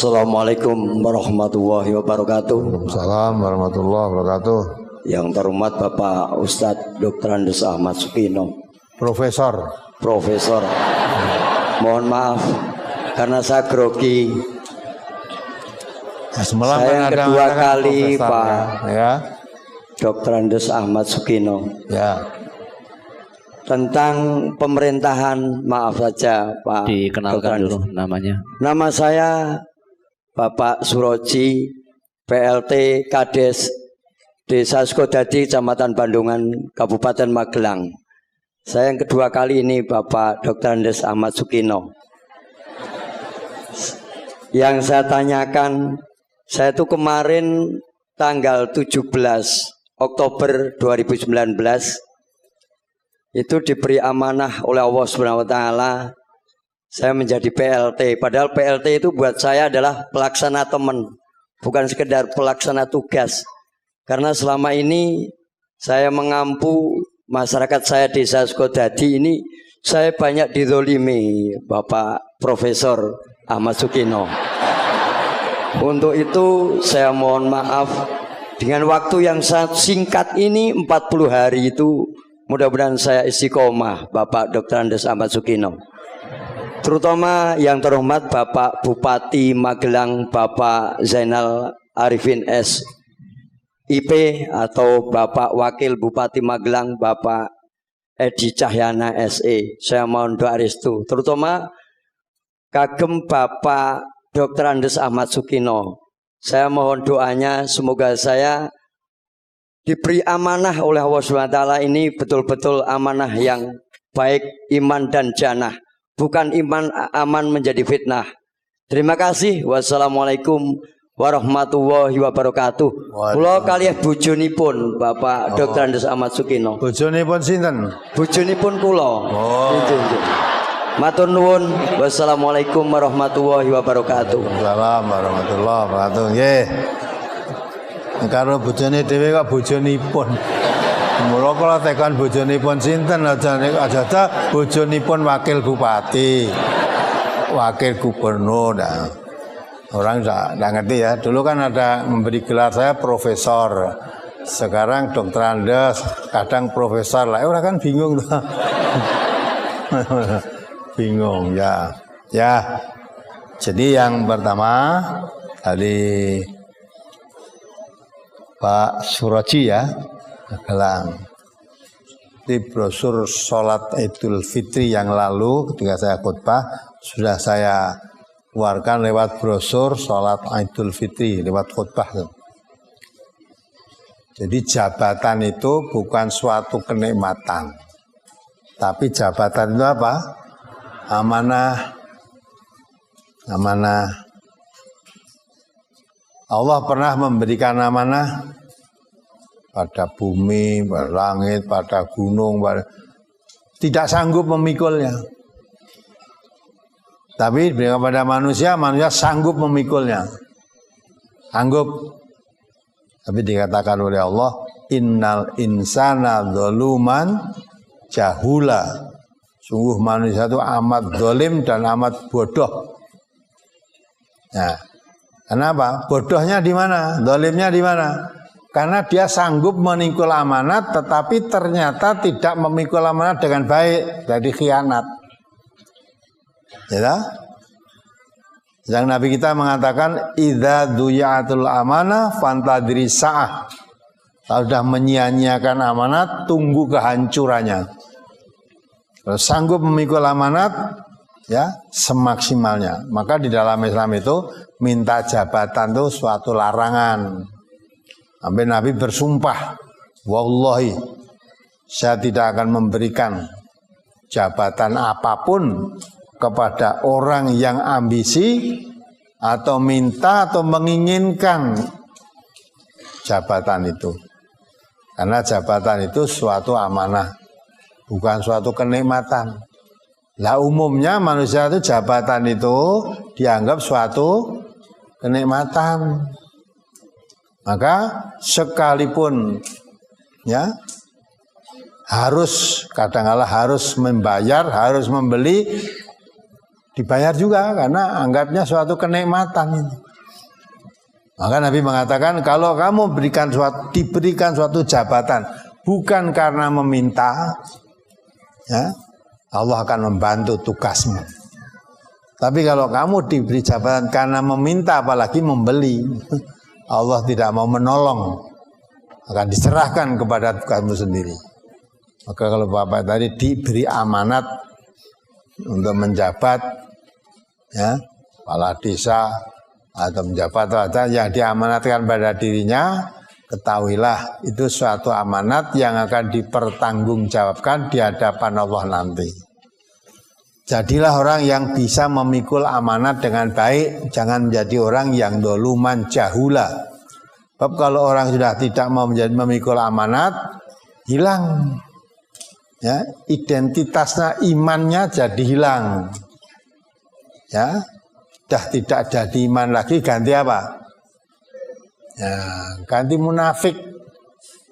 Assalamualaikum warahmatullahi wabarakatuh. Waalaikumsalam warahmatullahi wabarakatuh. Yang terhormat Bapak Ustadz Dr. Andes Ahmad Sukino, Profesor. Mohon maaf karena saya grogi. Semalam Saya yang ada kedua kali Pak ya. Dr. Andes Ahmad Sukino Ya. tentang pemerintahan. Maaf saja Pak. Dikenalkan dulu namanya. Nama saya Bapak Suroji, PLT Kades Desa Sukodadi, Kecamatan Bandungan, Kabupaten Magelang. Saya yang kedua kali ini Bapak Dr. Andes Ahmad Sukino. Yang saya tanyakan, saya itu kemarin tanggal 17 Oktober 2019 itu diberi amanah oleh Allah Subhanahu wa taala saya menjadi PLT. Padahal PLT itu buat saya adalah pelaksana teman, bukan sekedar pelaksana tugas. Karena selama ini saya mengampu masyarakat saya Desa Sukodadi ini, saya banyak dizolimi Bapak Profesor Ahmad Sukino. Untuk itu saya mohon maaf dengan waktu yang sangat singkat ini, 40 hari itu mudah-mudahan saya istiqomah Bapak Dr. Andes Ahmad Sukino. Terutama yang terhormat Bapak Bupati Magelang Bapak Zainal Arifin S. IP atau Bapak Wakil Bupati Magelang Bapak Edi Cahyana SE. Saya mohon doa restu. Terutama kagem Bapak Dr. Andes Ahmad Sukino. Saya mohon doanya semoga saya diberi amanah oleh Allah SWT ini betul-betul amanah yang baik, iman dan jannah. Bukan aman menjadi fitnah. Terima kasih. Wassalamualaikum warahmatullahi wabarakatuh. Kula kalih bojonipun Bapak Dr. Andes Ahmad Sukino. Bojonipun sinten? Bojonipun kula. Oh. Matur nuwun. Wassalamualaikum warahmatullahi wabarakatuh. Waalaikumsalam warahmatullahi wabarakatuh. Nggih. Karo bojone dhewe kok bojonipun. Mula kula tekan bojonipun sinten aja bojonipun wakil bupati, wakil gubernur. Nah. Orang enggak ngerti ya. Dulu kan ada memberi gelar saya profesor. Sekarang Dr. Andes, kadang profesor lah. Orang kan bingung tuh. Bingung ya. Ya. Jadi yang pertama dari Pak Suroji ya, Magelang. Di brosur sholat Idul Fitri yang lalu ketika saya khutbah sudah saya keluarkan lewat brosur sholat Idul Fitri lewat khutbah. Jadi jabatan itu bukan suatu kenikmatan, tapi jabatan itu apa? Amanah. Amanah. Allah pernah memberikan amanah pada bumi, pada langit, pada gunung, tidak sanggup memikulnya. Tapi kepada manusia, manusia sanggup memikulnya. Sanggup. Tapi dikatakan oleh Allah, innal insana zaluman jahula. Sungguh manusia itu amat zalim dan amat bodoh. Nah, kenapa? Bodohnya di mana? Zalimnya di mana? Karena dia sanggup memikul amanat, tetapi ternyata tidak memikul amanat dengan baik, jadi khianat. Ya, yang Nabi kita mengatakan idza duyatul amanah fantadri sa'ah. Kalau sudah menyia-nyiakan amanat, tunggu kehancurannya. Kalau sanggup memikul amanat, ya semaksimalnya. Maka di dalam Islam itu minta jabatan itu suatu larangan. Sampai Nabi bersumpah, wallahi saya tidak akan memberikan jabatan apapun kepada orang yang ambisi atau minta atau menginginkan jabatan itu. Karena jabatan itu suatu amanah, bukan suatu kenikmatan. Lah umumnya manusia itu jabatan itu dianggap suatu kenikmatan. Maka sekalipun ya harus kadang-kala harus membayar, harus membeli, dibayar juga karena anggapnya suatu kenikmatan. Maka Nabi mengatakan kalau kamu diberikan suatu jabatan bukan karena meminta, ya, Allah akan membantu tugasmu. Tapi kalau kamu diberi jabatan karena meminta, apalagi membeli, Allah tidak mau menolong, akan diserahkan kepada tugasmu sendiri. Maka kalau Bapak tadi diberi amanat untuk menjabat, ya, kepala desa atau menjabat atau yang diamanatkan pada dirinya, ketahuilah itu suatu amanat yang akan dipertanggungjawabkan di hadapan Allah nanti. Jadilah orang yang bisa memikul amanat dengan baik, jangan menjadi orang yang doluman jahula. Sebab kalau orang sudah tidak mau memikul amanat, hilang, ya, identitasnya, imannya jadi hilang, ya, dah tidak jadi iman lagi, ganti apa? Ya, ganti munafik.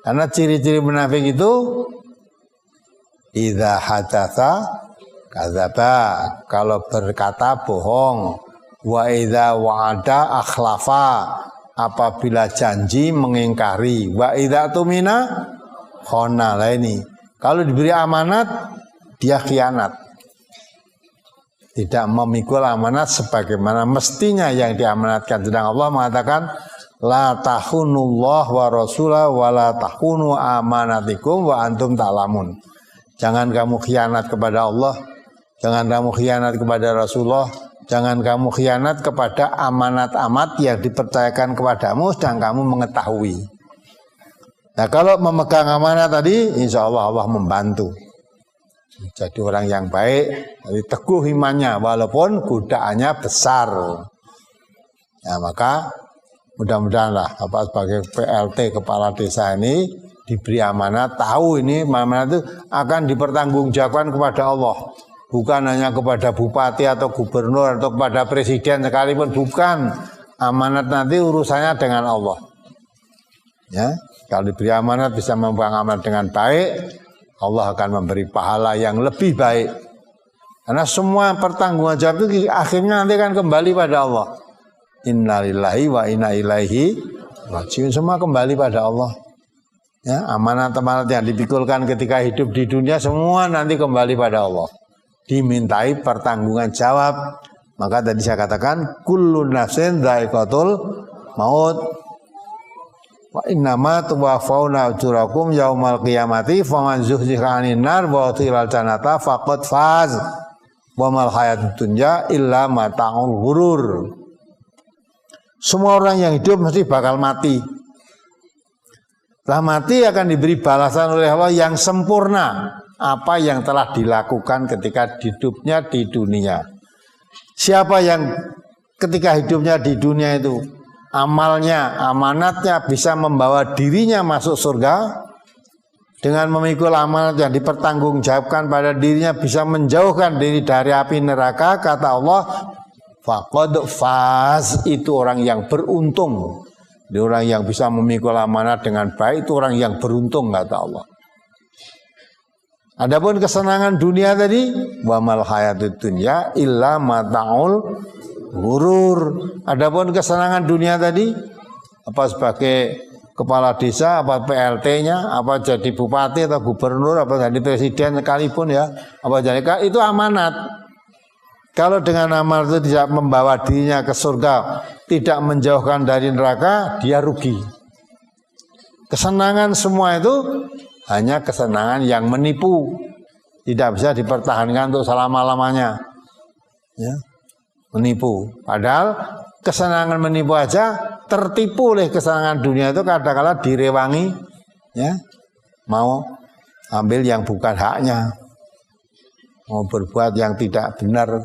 Karena ciri-ciri munafik itu idza hadatsa kadzaba, kalau berkata bohong, wa idza wa'ada akhlafa, apabila janji mengingkari, wa idza tumina khana. Ini kalau diberi amanat dia khianat, tidak memikul amanat sebagaimana mestinya yang diamanatkan. Sedang Allah mengatakan la tahunullah wa rasulah wa la tahunu amanatikum wa antum ta'lamun. Jangan kamu khianat kepada Allah, jangan kamu khianat kepada Rasulullah, jangan kamu khianat kepada amanat-amanat yang dipercayakan kepadamu sedang kamu mengetahui. Nah, kalau memegang amanat tadi, insya Allah Allah membantu. Jadi orang yang baik, jadi teguh imannya walaupun godaannya besar. Ya, maka mudah-mudahan lah Bapak sebagai PLT kepala desa ini diberi amanat, tahu ini amanat itu akan dipertanggungjawabkan kepada Allah, bukan hanya kepada bupati atau gubernur atau kepada presiden sekalipun, bukan. Amanat nanti urusannya dengan Allah. Ya, kalau diberi amanat bisa memegang amanat dengan baik, Allah akan memberi pahala yang lebih baik. Karena semua pertanggungan jawab itu akhirnya nanti akan kembali pada Allah. Innalillahi wa inna ilaihi rajiun. Semua kembali pada Allah. Ya, amanat-amanat yang dipikulkan ketika hidup di dunia semua nanti kembali pada Allah. Dimintai pertanggungan jawab. Maka tadi saya katakan kullu nafsin dha'iqatul maut. Wa innama tuwaffawna ujurakum yaumal qiyamati faman zuhziha 'anil nar wa udkhilal jannata faqad faz wa mal hayatud dunya illa mata'ul ghurur. Semua orang yang hidup mesti bakal mati. Setelah mati akan diberi balasan oleh Allah yang sempurna apa yang telah dilakukan ketika hidupnya di dunia. Siapa yang ketika hidupnya di dunia itu amalnya, amanatnya bisa membawa dirinya masuk surga, dengan memikul amanat yang dipertanggungjawabkan pada dirinya bisa menjauhkan diri dari api neraka, kata Allah, faqad faz, itu orang yang beruntung. Dia orang yang bisa memikul amanat dengan baik, itu orang yang beruntung, kata Allah. Adapun kesenangan dunia tadi, wa mal hayatud dunya illa mata'ul ghurur. Adapun kesenangan dunia tadi, apa sebagai kepala desa, apa PLT-nya, apa jadi bupati atau gubernur, apa jadi presiden sekalipun ya, apa jadi itu amanat. Kalau dengan amal itu tidak membawa dirinya ke surga, tidak menjauhkan dari neraka, dia rugi. Kesenangan semua itu hanya kesenangan yang menipu, tidak bisa dipertahankan untuk selama-lamanya. Ya, menipu. Padahal kesenangan menipu aja tertipu oleh kesenangan dunia itu kadang-kala direwangi, ya, mau ambil yang bukan haknya, mau berbuat yang tidak benar,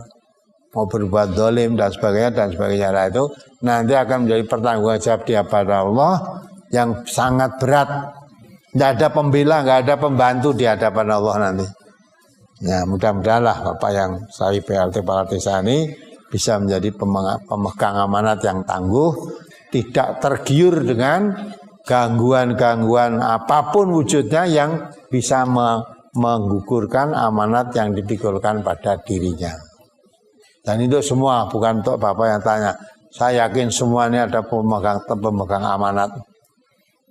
mau berbuat zalim dan sebagainya. Nah, itu nanti akan menjadi pertanggungjawab di hadapan Allah yang sangat berat. Tidak ada pembela, nggak ada pembantu di hadapan Allah nanti. Ya, mudah-mudahan lah Bapak yang saya PLT Kepala Desa ini bisa menjadi pemegang amanat yang tangguh, tidak tergiur dengan gangguan-gangguan apapun wujudnya yang bisa menggugurkan amanat yang dipikulkan pada dirinya. Dan itu semua bukan untuk Bapak yang tanya. Saya yakin semua ini ada pemegang amanat.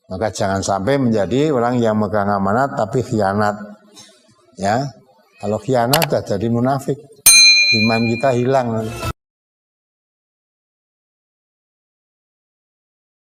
Maka jangan sampai menjadi orang yang megang amanat tapi khianat. Ya, kalau khianat jadi munafik. Iman kita hilang.